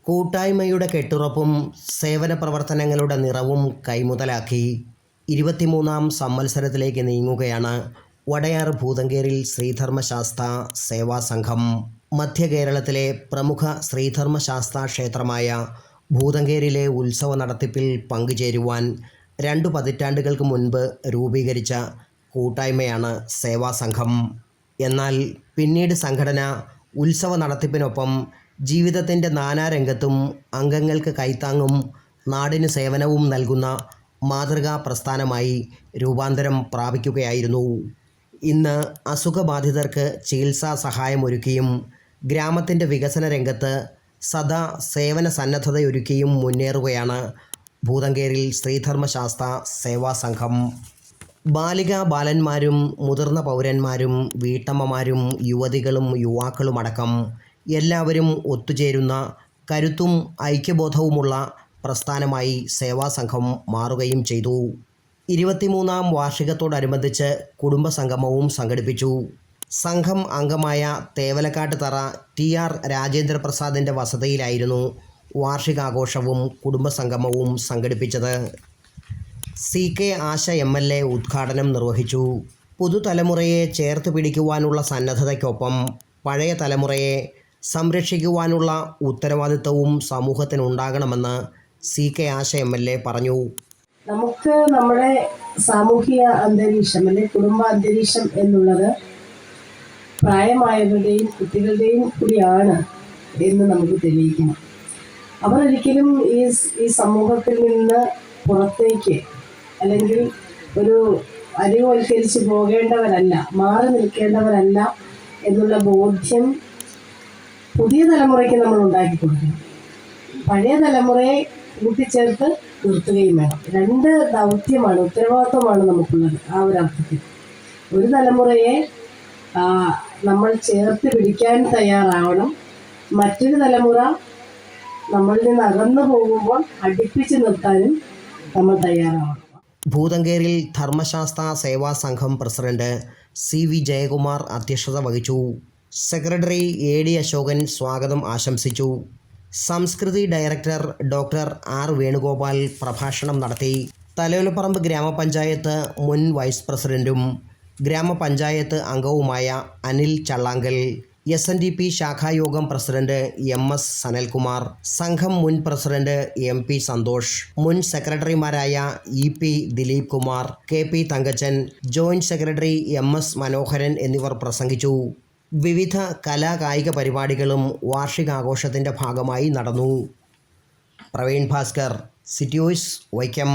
കൂട്ടായ്മയുടെ കെട്ടുറപ്പും സേവന പ്രവർത്തനങ്ങളുടെ നിറവും കൈമുതലാക്കി 23-ാം സംവത്സരത്തിലേക്ക് നീങ്ങുകയാണ് വടയാർ ഭൂതങ്കേരിൽ ശ്രീധർമ്മശാസ്ത സേവാ സംഘം. മധ്യ കേരളത്തിലെ പ്രമുഖ ശ്രീധർമ്മശാസ്ത ക്ഷേത്രമായ ഭൂതങ്കേരിലെ ഉത്സവ നടത്തിപ്പിൽ പങ്കുചേരുവാൻ 2 പതിറ്റാണ്ടുകൾക്ക് മുൻപ് രൂപീകരിച്ച കൂട്ടായ്മയാണ് സേവാ സംഘം. എന്നാൽ പിന്നീട് സംഘടന ഉത്സവ നടത്തിപ്പിനൊപ്പം ജീവിതത്തിൻ്റെ നാനാരംഗത്തും അംഗങ്ങൾക്ക് കൈത്താങ്ങും നാടിന് സേവനവും നൽകുന്ന മാതൃകാ പ്രസ്ഥാനമായി രൂപാന്തരം പ്രാപിക്കുകയായിരുന്നു. ഇന്ന് അസുഖബാധിതർക്ക് ചികിത്സാ സഹായമൊരുക്കിയും ഗ്രാമത്തിൻ്റെ വികസന രംഗത്ത് സദാ സേവന സന്നദ്ധതയൊരുക്കിയും മുന്നേറുകയാണ് ഭൂതങ്കേരിൽ ശ്രീധർമ്മശാസ്ത സേവാ സംഘം. ബാലികാ ബാലന്മാരും മുതിർന്ന പൗരന്മാരും വീട്ടമ്മമാരും യുവതികളും യുവാക്കളുമടക്കം എല്ലാവരും ഒത്തുചേരുന്ന കരുത്തും ഐക്യബോധവുമുള്ള പ്രസ്ഥാനമായി സേവാസംഘം മാറുകയും ചെയ്തു. 23-ാം വാർഷികത്തോടനുബന്ധിച്ച് കുടുംബസംഗമവും സംഘടിപ്പിച്ചു. സംഘം അംഗമായ തേവലക്കാട്ട് തറ TR രാജേന്ദ്രപ്രസാദിൻ്റെ വസതിയിലായിരുന്നു വാർഷികാഘോഷവും കുടുംബസംഗമവും സംഘടിപ്പിച്ചത്. CK ആശ MLA ഉദ്ഘാടനം നിർവഹിച്ചു. പുതുതലമുറയെ ചേർത്ത് പിടിക്കുവാനുള്ള സന്നദ്ധതയ്ക്കൊപ്പം പഴയ തലമുറയെ സംരക്ഷിക്കുവാനുള്ള ഉത്തരവാദിത്തവും സമൂഹത്തിനുണ്ടാകണമെന്ന് CK ആശ MLA പറഞ്ഞു. നമുക്ക് നമ്മുടെ സാമൂഹിക അന്തരീക്ഷം അല്ലെങ്കിൽ കുടുംബ അന്തരീക്ഷം എന്നുള്ളത് പ്രായമായവരുടെയും കുട്ടികളുടെയും കൂടിയാണ് എന്ന് നമുക്ക് തെളിയിക്കണം. അവർ ഒരിക്കലും ഈ സമൂഹത്തിൽ നിന്ന് പുറത്തേക്ക് അല്ലെങ്കിൽ ഒരു അരിവൽക്കരിച്ച് പോകേണ്ടവരല്ല, മാറി നിൽക്കേണ്ടവരല്ല എന്നുള്ള ബോധ്യം പുതിയ തലമുറയ്ക്ക് നമ്മൾ ഉണ്ടാക്കി കൊടുക്കണം. പഴയ തലമുറയെ കൂട്ടിച്ചേർത്ത് നിർത്തുകയും വേണം. 2 ദൗത്യമാണ്, ഉത്തരവാദിത്വമാണ് നമുക്കുള്ളത്. ആ ഒരു അർത്ഥത്തിൽ ഒരു തലമുറയെ നമ്മൾ ചേർത്ത് പിടിക്കാൻ തയ്യാറാവണം. മറ്റൊരു തലമുറ നമ്മളിൽ നിന്ന് അകന്നു പോകുമ്പോൾ അടുപ്പിച്ച് നിർത്താനും നമ്മൾ തയ്യാറാവണം. ഭൂതങ്കേരിൽ ധർമ്മശാസ്ത സേവാ സംഘം പ്രസിഡന്റ് CV ജയകുമാർ അധ്യക്ഷത വഹിച്ചു. സെക്രട്ടറി AD അശോകൻ സ്വാഗതം ആശംസിച്ചു. Samskriti director doctor R Venugopal പ്രഭാഷണം നടത്തി. തലയോലപ്പറമ്പ് ഗ്രാമപഞ്ചായത്ത് മുൻ വൈസ് പ്രസിഡന്റും ഗ്രാമപഞ്ചായത്ത് അംഗവുമായ അനിൽ ചള്ളാങ്കൽ, SNDP ശാഖായോഗം പ്രസിഡന്റ് MS സനൽകുമാർ, സംഘം മുൻ പ്രസിഡന്റ് MP സന്തോഷ്, മുൻ സെക്രട്ടറിമാരായ EP Dileep Kumar, KP Thankachan, joint secretary MS Manoharan എന്നിവർ പ്രസംഗിച്ചു. വിവിധ കലാകായിക പരിപാടികളും വാർഷികാഘോഷത്തിൻ്റെ ഭാഗമായി നടന്നു. Praveen Bhaskar, city voice, Vaikom.